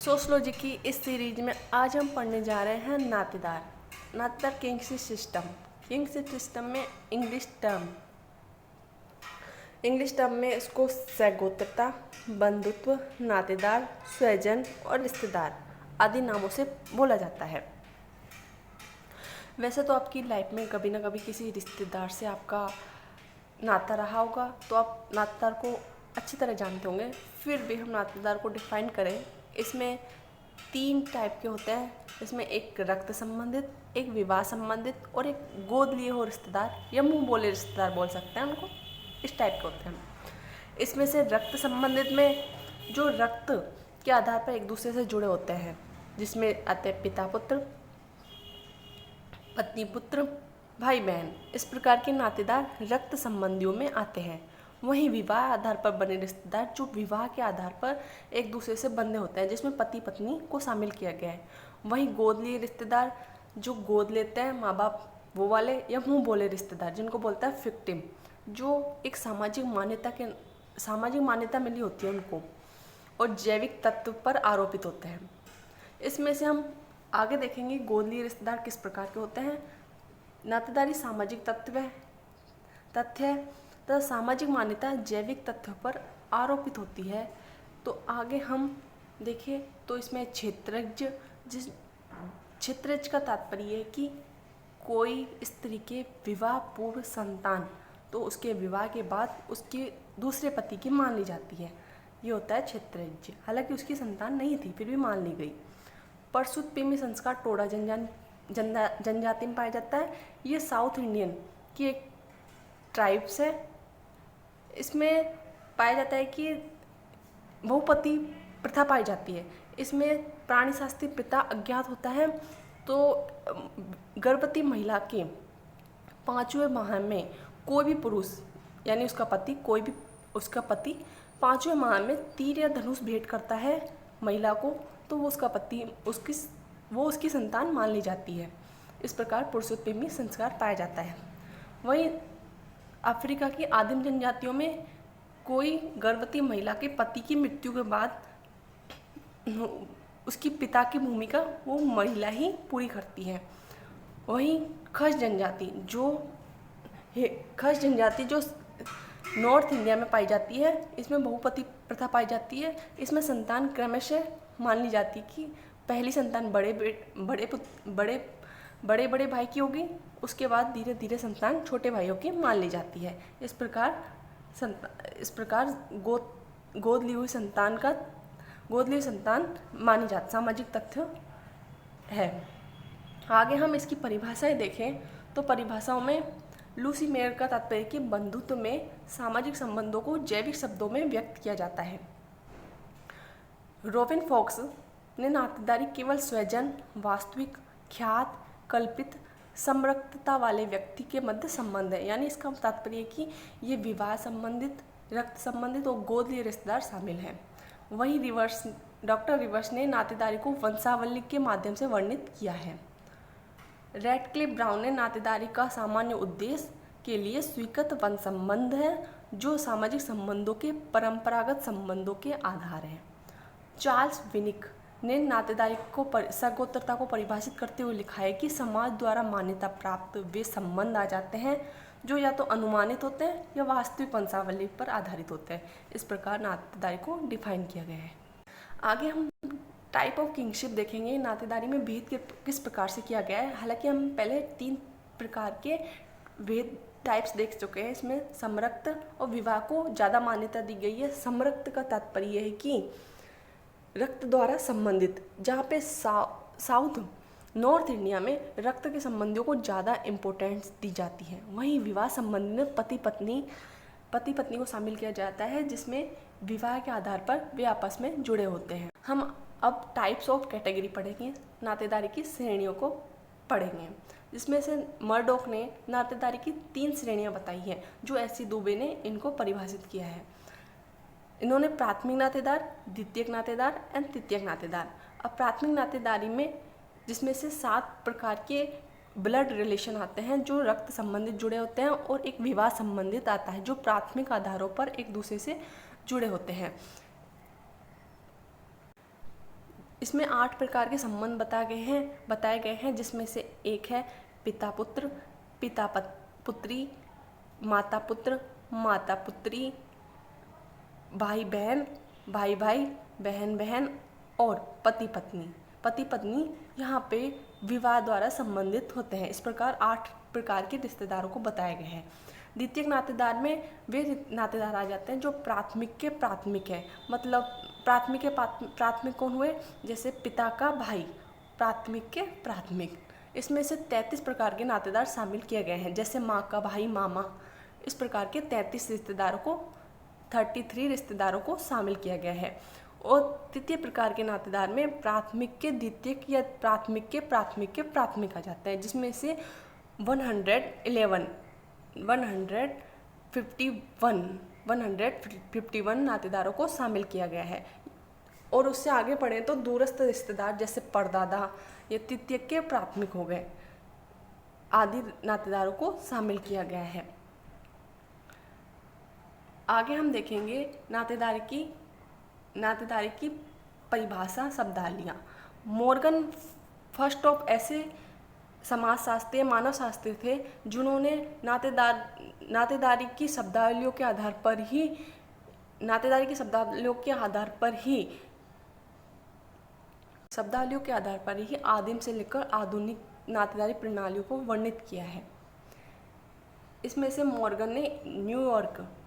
Sociology की इस series में आज हम पढ़ने जा रहे हैं नातेदार किंगशिप सिस्टम में इंग्लिश टर्म में इसको सैगोत्रता, बंधुत्व, नातेदार, स्वजन और रिश्तेदार आदि नामों से बोला जाता है। वैसे तो आपकी लाइफ में कभी ना कभी किसी रिश्तेदार से आपका नाता रहा होगा, तो आप नातेदार को अच्छी तरह जानते होंगे। फिर भी हम नातेदार को डिफाइन करें, इसमें 3 टाइप के होते हैं। इसमें एक रक्त संबंधित, एक विवाह संबंधित और एक गोद लिए हो रिश्तेदार या मुंह बोले रिश्तेदार बोल सकते हैं उनको। इस टाइप के होते हैं। इसमें से रक्त संबंधित में जो रक्त के आधार पर एक दूसरे से जुड़े होते हैं, जिसमें आते हैं पिता पुत्र, पत्नी पुत्र, भाई बहन। इस प्रकार के नातेदार रक्त संबंधियों में आते हैं। वहीं विवाह आधार पर बने रिश्तेदार जो विवाह के आधार पर एक दूसरे से बंधे होते हैं, जिसमें पति पत्नी को शामिल किया गया है। वहीं गोद लिए रिश्तेदार जो गोद लेते हैं माँ बाप, वो वाले, या मुंह बोले रिश्तेदार जिनको बोलता है फिक्टिम, जो एक सामाजिक मान्यता मिली होती है उनको और जैविक तत्व पर आरोपित होते हैं। इसमें से हम आगे देखेंगे गोद लिए रिश्तेदार किस प्रकार के होते हैं। नातेदारी सामाजिक तथ्य है तथा सामाजिक मान्यता जैविक तथ्य पर आरोपित होती है। तो आगे हम देखें तो इसमें क्षेत्रज का तात्पर्य है कि कोई स्त्री के विवाह पूर्व संतान तो उसके विवाह के बाद उसके दूसरे पति की मान ली जाती है, ये होता है क्षेत्रज। हालांकि उसकी संतान नहीं थी, फिर भी मान ली गई। परसुत्पिमी संस्कार टोडा जनजाति में पाया जाता है। ये साउथ इंडियन की एक ट्राइब्स है। इसमें पाया जाता है कि बहुपति प्रथा पाई जाती है। इसमें प्राणी शास्त्रीय पिता अज्ञात होता है, तो गर्भवती महिला के 5वें माह में कोई भी पुरुष यानी उसका पति 5वें माह में तीर या धनुष भेंट करता है महिला को, तो वो उसकी संतान मान ली जाती है। इस प्रकार पुरुषोत्पीमी संस्कार पाया जाता है। वहीं अफ्रीका की आदिम जनजातियों में कोई गर्भवती महिला के पति की मृत्यु के बाद उसकी पिता की भूमिका वो महिला ही पूरी करती है। वहीं खस जनजाति जो नॉर्थ इंडिया में पाई जाती है, इसमें बहुपति प्रथा पाई जाती है। इसमें संतान क्रमशः मान ली जाती है कि पहली संतान बड़े भाई की होगी, उसके बाद धीरे धीरे संतान छोटे भाइयों की मान ली जाती है। इस प्रकार गोद ली हुई संतान मानी जाती सामाजिक तथ्य है। आगे हम इसकी परिभाषाएं देखें तो परिभाषाओं में लूसी मेयर का तात्पर्य कि बंधुत्व में सामाजिक संबंधों को जैविक शब्दों में व्यक्त किया जाता है। रोबिन फॉक्स ने नातेदारी केवल स्वजन, वास्तविक, ख्यात, कल्पित, समरक्तता वाले व्यक्ति के मध्य संबंध है, यानी इसका तात्पर्य है कि ये विवाह संबंधित, रक्त संबंधित और गोद लिए रिश्तेदार शामिल हैं। वहीं डॉक्टर रिवर्स ने नातेदारी को वंशावली के माध्यम से वर्णित किया है। रैडक्लिफ ब्राउन ने नातेदारी का सामान्य उद्देश्य के लिए स्वीकृत वंश संबंध है जो सामाजिक संबंधों के परंपरागत संबंधों के आधार है। चार्ल्स विनिक ने नातेदारी को सगोत्रता को परिभाषित करते हुए लिखा है कि समाज द्वारा मान्यता प्राप्त वे संबंध आ जाते हैं जो या तो अनुमानित होते हैं या वास्तविक वंशावली पर आधारित होते हैं। इस प्रकार नातेदारी को डिफाइन किया गया है। आगे हम टाइप ऑफ किंगशिप देखेंगे। नातेदारी में भेद किस प्रकार से किया गया है। हालांकि हम पहले 3 प्रकार के भेद टाइप्स देख चुके हैं। इसमें समरक्त और विवाह को ज़्यादा मान्यता दी गई है। समरक्त का तात्पर्य है कि रक्त द्वारा संबंधित, जहाँ पे नॉर्थ इंडिया में रक्त के संबंधियों को ज़्यादा इम्पोर्टेंस दी जाती है। वहीं विवाह संबंधी में पति पत्नी को शामिल किया जाता है, जिसमें विवाह के आधार पर वे आपस में जुड़े होते हैं। हम अब टाइप्स ऑफ कैटेगरी पढ़ेंगे, नातेदारी की श्रेणियों को पढ़ेंगे, जिसमें से मर्डॉक ने नातेदारी की 3 श्रेणियां बताई हैं, जो एस.सी. दुबे ने इनको परिभाषित किया है। इन्होंने प्राथमिक नातेदार, द्वितीयक नातेदार एंड तृतीयक नातेदार। अब प्राथमिक नातेदारी में जिसमें से 7 प्रकार के ब्लड रिलेशन आते हैं जो रक्त संबंधित जुड़े होते हैं, और एक विवाह संबंधित आता है जो प्राथमिक आधारों पर एक दूसरे से जुड़े होते हैं। इसमें 8 प्रकार के संबंध बताए गए हैं जिसमें से एक है पिता पुत्र, पुत्री, माता पुत्र, माता पुत्री, भाई बहन, भाई भाई, बहन बहन और पति पत्नी। पति पत्नी यहाँ पे विवाह द्वारा संबंधित होते हैं। इस प्रकार 8 प्रकार के रिश्तेदारों को बताया गया है। द्वितीयक नातेदार में वे नातेदार आ जाते हैं जो प्राथमिक के प्राथमिक है। मतलब प्राथमिक कौन हुए? जैसे पिता का भाई, प्राथमिक के प्राथमिक। इसमें से 33 प्रकार के नातेदार शामिल किए गए हैं, जैसे माँ का भाई मामा। इस प्रकार के 33 रिश्तेदारों को शामिल किया गया है। और तृतीय प्रकार के नातेदार में प्राथमिक के द्वितीयक या प्राथमिक के प्राथमिक आ जाते हैं, जिसमें से 151 नातेदारों को शामिल किया गया है। और उससे आगे पढ़े तो दूरस्थ रिश्तेदार जैसे परदादा ये तृतीयक के प्राथमिक हो गए, आदि नातेदारों को शामिल किया गया है। आगे हम देखेंगे नातेदारी की परिभाषा, शब्दावलियाँ। मॉर्गन फर्स्ट ऑफ ऐसे समाजशास्त्री, मानव शास्त्री थे जिन्होंने नातेदारी की शब्दावलियों के आधार पर ही आदिम से लेकर आधुनिक नातेदारी प्रणालियों को वर्णित किया है। इसमें से मॉर्गन ने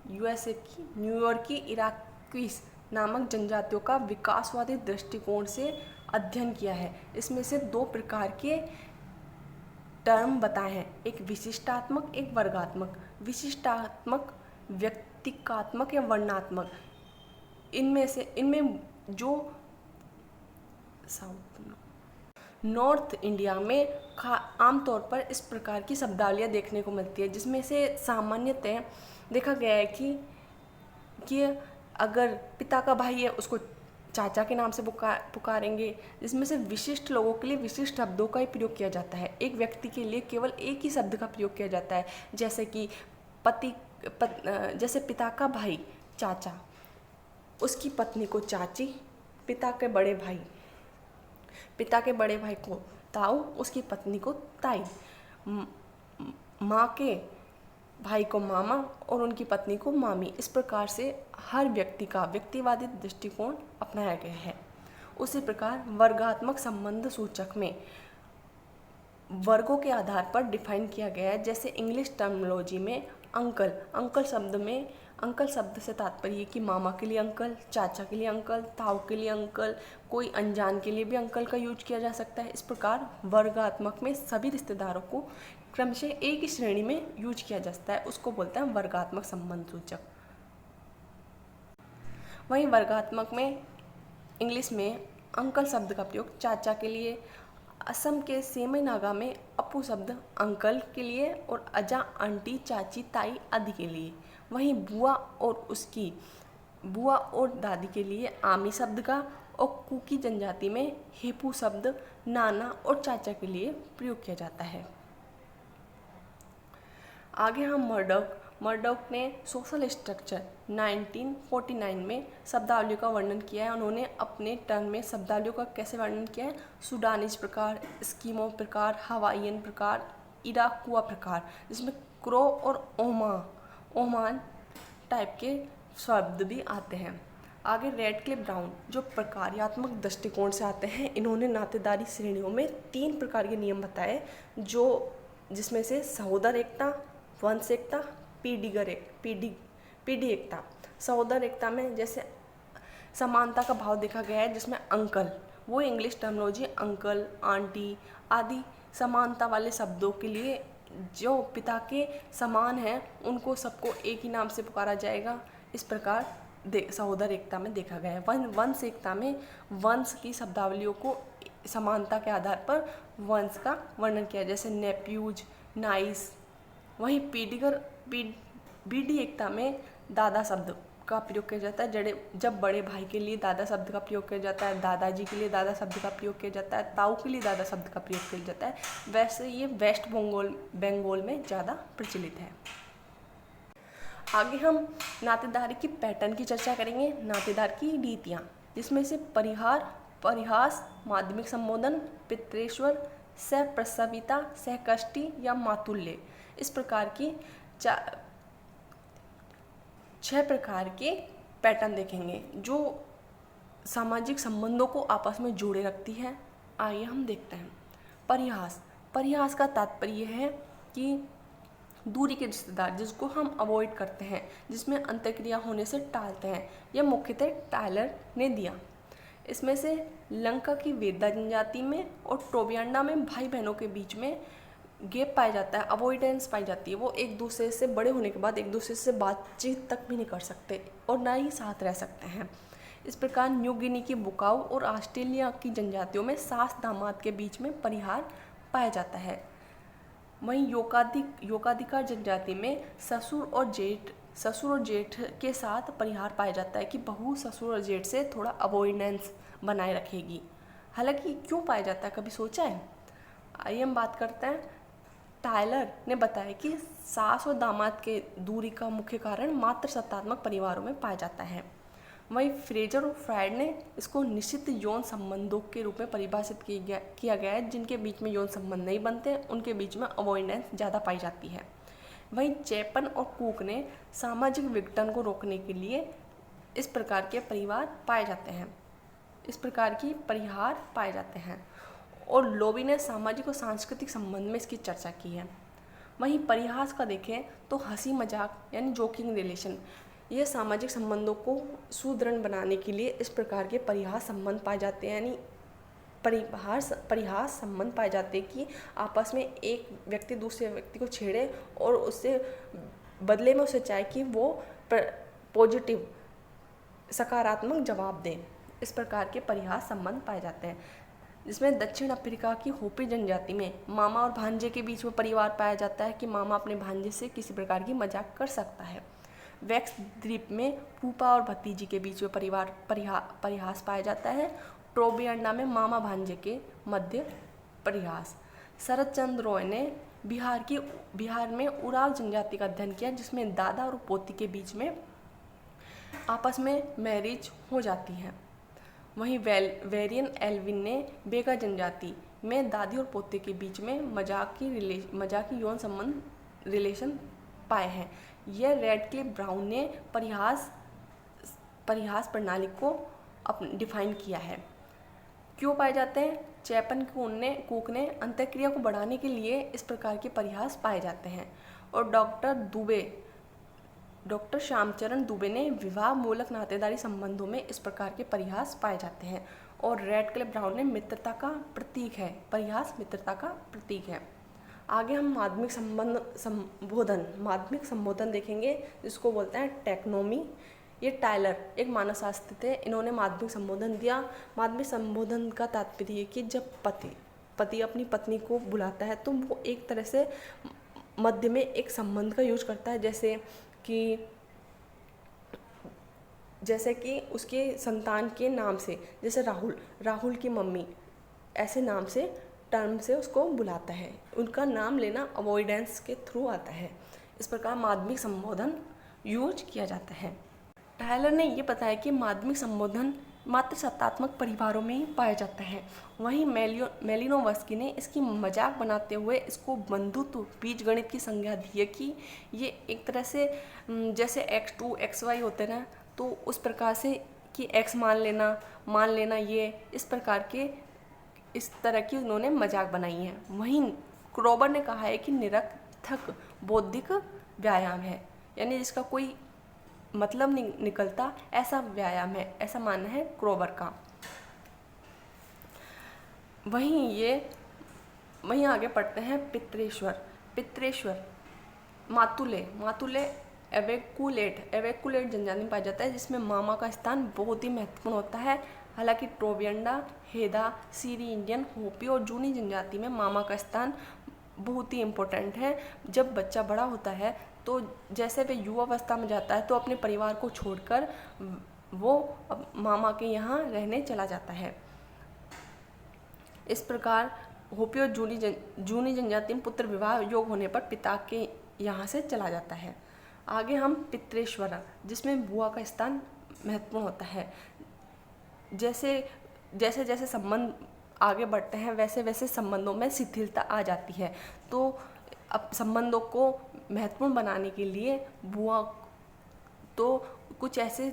यूएसए की न्यूयॉर्क की इराक्वीज नामक जनजातियों का विकासवादी दृष्टिकोण से अध्ययन किया है। इसमें से 2 प्रकार के टर्म बताए हैं, एक विशिष्टात्मक, एक वर्गात्मक। विशिष्टात्मक व्यक्तिकात्मक या वर्णात्मक। इनमें जो नॉर्थ इंडिया में आमतौर पर इस प्रकार की शब्दावलियाँ देखने को मिलती है, जिसमें से सामान्यतः देखा गया है कि अगर पिता का भाई है उसको चाचा के नाम से पुकारेंगे। जिसमें से विशिष्ट लोगों के लिए विशिष्ट शब्दों का ही प्रयोग किया जाता है। एक व्यक्ति के लिए केवल एक ही शब्द का प्रयोग किया जाता है, जैसे कि जैसे पिता का भाई चाचा, उसकी पत्नी को चाची, पिता के बड़े भाई को ताऊ, उसकी पत्नी को ताई, माँ के भाई को मामा और उनकी पत्नी को मामी। इस प्रकार से हर व्यक्ति का व्यक्तिवादी दृष्टिकोण अपनाया गया है। उसी प्रकार वर्गात्मक संबंध सूचक में वर्गों के आधार पर डिफाइन किया गया है। जैसे इंग्लिश टर्मिनोलॉजी में अंकल शब्द से तात्पर्य कि मामा के लिए अंकल, चाचा के लिए अंकल, ताऊ के लिए अंकल, कोई अनजान के लिए भी अंकल का यूज किया जा सकता है। इस प्रकार वर्गात्मक में सभी रिश्तेदारों को क्रमशः एक ही श्रेणी में यूज किया जाता है, उसको बोलते हैं वर्गात्मक संबंध सूचक। वहीं वर्गात्मक में इंग्लिश में अंकल शब्द का प्रयोग चाचा के लिए, असम के सेमई नागा में अपू शब्द अंकल के लिए और अजा, आंटी, चाची, ताई आदि के लिए। वहीं बुआ और दादी के लिए आमी शब्द का और कुकी जनजाति में हेपू शब्द नाना और चाचा के लिए प्रयोग किया जाता है। आगे हम मर्डॉक ने सोशल स्ट्रक्चर 1949 में शब्दावलियों का वर्णन किया है। उन्होंने अपने टर्म में शब्दावलियों का कैसे वर्णन किया है? सुडानीज प्रकार, स्कीमो प्रकार, हवाईयन प्रकार, इराकुआ प्रकार, जिसमें क्रो और ओमान टाइप के शब्द भी आते हैं। आगे रेडक्लिफ ब्राउन जो प्रकार्यात्मक दृष्टिकोण से आते हैं, इन्होंने नातेदारी श्रेणियों में 3 प्रकार के नियम बताए, जिसमें से सहोदर एकता, वंश एकता, पीढ़ी एकता। सहोदर एकता में जैसे समानता का भाव देखा गया है, जिसमें अंकल, वो इंग्लिश टर्मिनोलॉजी अंकल, आंटी आदि समानता वाले शब्दों के लिए जो पिता के समान हैं उनको सबको एक ही नाम से पुकारा जाएगा। इस प्रकार सहोदर एकता में देखा गया है। वंश एकता में वंश की शब्दावलियों को समानता के आधार पर वंश का वर्णन किया, जैसे नेप्यूज, नाइस। वहीं पीढ़ी एकता में दादा शब्द का प्रयोग किया जाता है। जब बड़े भाई के लिए दादा शब्द का प्रयोग किया जाता है, दादाजी के लिए दादा शब्द का प्रयोग किया जाता है, ताऊ के लिए दादा शब्द का प्रयोग किया जाता है। वैसे ये वेस्ट बंगाल में ज़्यादा प्रचलित है। आगे हम नातेदारी की पैटर्न की चर्चा करेंगे। नातेदार की रीतियाँ, जिसमें से परिहार, परिहास, माध्यमिक संबोधन, पितृेश्वर, सहप्रसविता, सहकष्टी या मातुल्य। इस प्रकार की 6 प्रकार के पैटर्न देखेंगे जो सामाजिक संबंधों को आपस में जोड़े रखती है। आइए हम देखते हैं। परिहास। परिहास का तात्पर्य है कि दूरी के रिश्तेदार, जिसको हम अवॉइड करते हैं, जिसमें अंतःक्रिया होने से टालते हैं। यह मुख्यतः टायलर ने दिया। इसमें से लंका की वेदा जनजाति में और टोबियांडा में भाई बहनों के बीच में गैप पाया जाता है, अवॉइडेंस पाई जाती है। वो एक दूसरे से बड़े होने के बाद एक दूसरे से बातचीत तक भी नहीं कर सकते और ना ही साथ रह सकते हैं। इस प्रकार न्यू गिनी की बुकाऊ और ऑस्ट्रेलिया की जनजातियों में सास दामाद के बीच में परिहार पाया जाता है। वहीं योकाधिकार जनजाति में ससुर और जेठ के साथ परिहार पाया जाता है कि बहू ससुर और जेठ से थोड़ा अवॉइडेंस बनाए रखेगी। हालांकि क्यों पाया जाता है, कभी सोचा है? आइए हम बात करते हैं। टायलर ने बताया कि सास और दामाद के दूरी का मुख्य कारण मात्र सत्तात्मक परिवारों में पाया जाता है। वहीं फ्रेजर और फ्रायड ने इसको निश्चित यौन संबंधों के रूप में परिभाषित किया गया है। जिनके बीच में यौन संबंध नहीं बनते उनके बीच में अवॉइडेंस ज़्यादा पाई जाती है। वहीं चैपन और कुक ने सामाजिक विघटन को रोकने के लिए इस प्रकार के परिवार पाए जाते हैं, इस प्रकार की परिहार पाए जाते हैं। और लोबी ने सामाजिक और सांस्कृतिक संबंध में इसकी चर्चा की है। वहीं परिहास का देखें तो हंसी मजाक यानी जोकिंग रिलेशन, ये सामाजिक संबंधों को सुदृढ़ बनाने के लिए इस प्रकार के परिहास संबंध पाए जाते हैं। यानी परिहास संबंध पाए जाते हैं कि आपस में एक व्यक्ति दूसरे व्यक्ति को छेड़े और उससे बदले में उसे चाहे कि वो पॉजिटिव सकारात्मक जवाब दें। इस प्रकार के परिहास संबंध पाए जाते हैं। जिसमें दक्षिण अफ्रीका की होपी जनजाति में मामा और भांजे के बीच में परिवार पाया जाता है कि मामा अपने भांजे से किसी प्रकार की मजाक कर सकता है। वेक्स द्वीप में फूफा और भतीजी के बीच में परिहास पाया जाता है। टोबियांडा में मामा भांजे के मध्य परिहास। शरद चंद्र रॉय ने बिहार में उराव जनजाति का अध्ययन किया, जिसमें दादा और पोती के बीच में आपस में मैरिज हो जाती है। वहीं वेरियन एल्विन ने बेगा जनजाति में दादी और पोते के बीच में मजाकी यौन संबंध रिलेशन पाए हैं। यह रेडक्लिफ ब्राउन ने परिहास प्रणाली को डिफाइन किया है। क्यों पाए जाते हैं? चैपन कुक ने अंतःक्रिया को बढ़ाने के लिए इस प्रकार के परिहास पाए जाते हैं। और डॉक्टर श्यामचरण दुबे ने विवाह मूलक नातेदारी संबंधों में इस प्रकार के परिहास पाए जाते हैं। और रेडक्लिफ ब्राउन ने मित्रता का प्रतीक है, परिहास मित्रता का प्रतीक है। आगे हम माध्यमिक संबोधन देखेंगे, जिसको बोलते हैं टैक्नोमी। ये टायलर एक मानसशास्त्री थे, इन्होंने माध्यमिक संबोधन दिया। माध्यमिक संबोधन का तात्पर्य है कि जब पति अपनी पत्नी को बुलाता है तो वो एक तरह से मध्य में एक संबंध का यूज करता है, जैसे कि उसके संतान के नाम से, जैसे राहुल की मम्मी, ऐसे नाम से टर्म से उसको बुलाता है। उनका नाम लेना अवॉइडेंस के थ्रू आता है। इस प्रकार माध्यमिक संबोधन यूज किया जाता है। टायलर ने ये बताया कि माध्यमिक संबोधन मात्र सत्तात्मक परिवारों में ही पाया जाता है। वहीं मेलिनोवस्की ने इसकी मजाक बनाते हुए इसको बंधुत्व बीजगणित की संज्ञा दी है कि ये एक तरह से जैसे x2 xy होते ना, तो उस प्रकार से कि x मान लेना ये इस तरह की उन्होंने मजाक बनाई है। वहीं क्रोबर ने कहा है कि निरर्थक बौद्धिक व्यायाम है, यानी जिसका कोई मतलब नहीं निकलता, ऐसा व्यायाम है, ऐसा मानना है क्रोबर का। वहीं आगे पढ़ते हैं पितृेश्वर मातुले एवेकुलेट जनजाति में पाया जाता है, जिसमें मामा का स्थान बहुत ही महत्वपूर्ण होता है। हालांकि ट्रोबियंडा, हेदा, सीरी इंडियन, होपी और जूनी जनजाति में मामा का स्थान बहुत ही इम्पोर्टेंट है। जब बच्चा बड़ा होता है तो जैसे वे युवावस्था में जाता है तो अपने परिवार को छोड़कर वो मामा के यहाँ रहने चला जाता है। इस प्रकार होपी और जूनी जनजाति में पुत्र विवाह योग होने पर पिता के यहाँ से चला जाता है। आगे हम पितृेश्वर, जिसमें बुआ का स्थान महत्वपूर्ण होता है। जैसे जैसे संबंध आगे बढ़ते हैं वैसे वैसे संबंधों में शिथिलता आ जाती है। तो अब संबंधों को महत्वपूर्ण बनाने के लिए बुआ तो कुछ ऐसे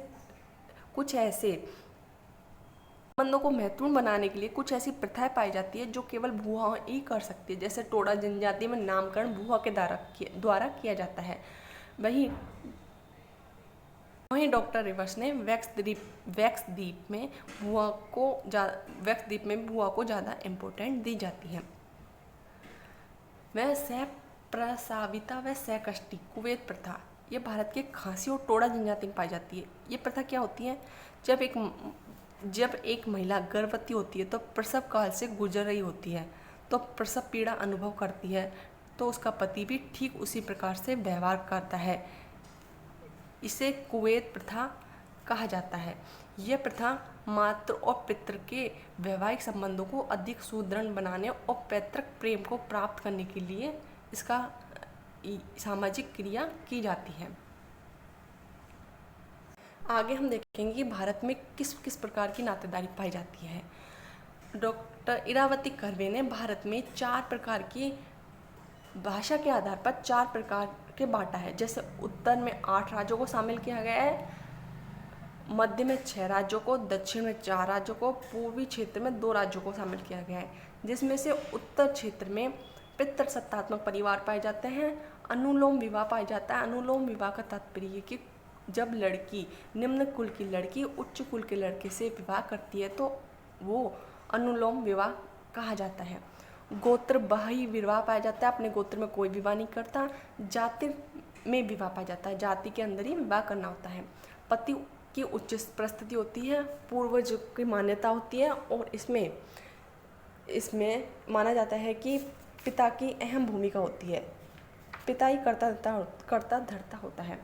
संबंधों को महत्वपूर्ण बनाने के लिए कुछ ऐसी प्रथाएं पाई जाती है जो केवल बुआ ही कर सकती है। जैसे टोडा जनजाति में नामकरण बुआ के द्वारा किया जाता है। वहीं डॉक्टर रिवर्स ने वैक्स द्वीप में बुआ को ज़्यादा इम्पोर्टेंट दी जाती है। वह प्रसाविता व सहकष्टी कुवैत प्रथा, ये भारत के खासी और टोडा जनजाति में पाई जाती है। ये प्रथा क्या होती है? जब एक महिला गर्भवती होती है तो प्रसव काल से गुजर रही होती है, तो प्रसव पीड़ा अनुभव करती है, तो उसका पति भी ठीक उसी प्रकार से व्यवहार करता है। इसे कुवैत प्रथा कहा जाता है। यह प्रथा मातृ और पितृ के वैवाहिक संबंधों को अधिक सुदृढ़ बनाने और पैतृक प्रेम को प्राप्त करने के लिए इसका सामाजिक क्रिया की जाती है। आगे हम देखेंगे कि भारत में किस किस प्रकार की नातेदारी पाई जाती है। डॉक्टर इरावती कर्वे ने भारत में 4 प्रकार की भाषा के आधार पर 4 प्रकार के बांटा है। जैसे उत्तर में 8 राज्यों को शामिल किया गया है, मध्य में 6 राज्यों को, दक्षिण में 4 राज्यों को, पूर्वी क्षेत्र में 2 राज्यों को शामिल किया गया है। जिसमें से उत्तर क्षेत्र में पितृसत्तात्मक परिवार पाए जाते हैं, अनुलोम विवाह पाया जाता है। अनुलोम विवाह का तात्पर्य है कि जब लड़की निम्न कुल की लड़की उच्च कुल के लड़के से विवाह करती है तो वो अनुलोम विवाह कहा जाता है। गोत्र बाह्य विवाह पाया जाता है, अपने गोत्र में कोई विवाह नहीं करता। जाति में विवाह पाया जाता है, जाति के अंदर ही विवाह करना होता है। पति की उच्च परिस्थिति होती है, पूर्वज की मान्यता होती है और इसमें माना जाता है कि पिता की अहम भूमिका होती है। पिता ही करता धरता होता है।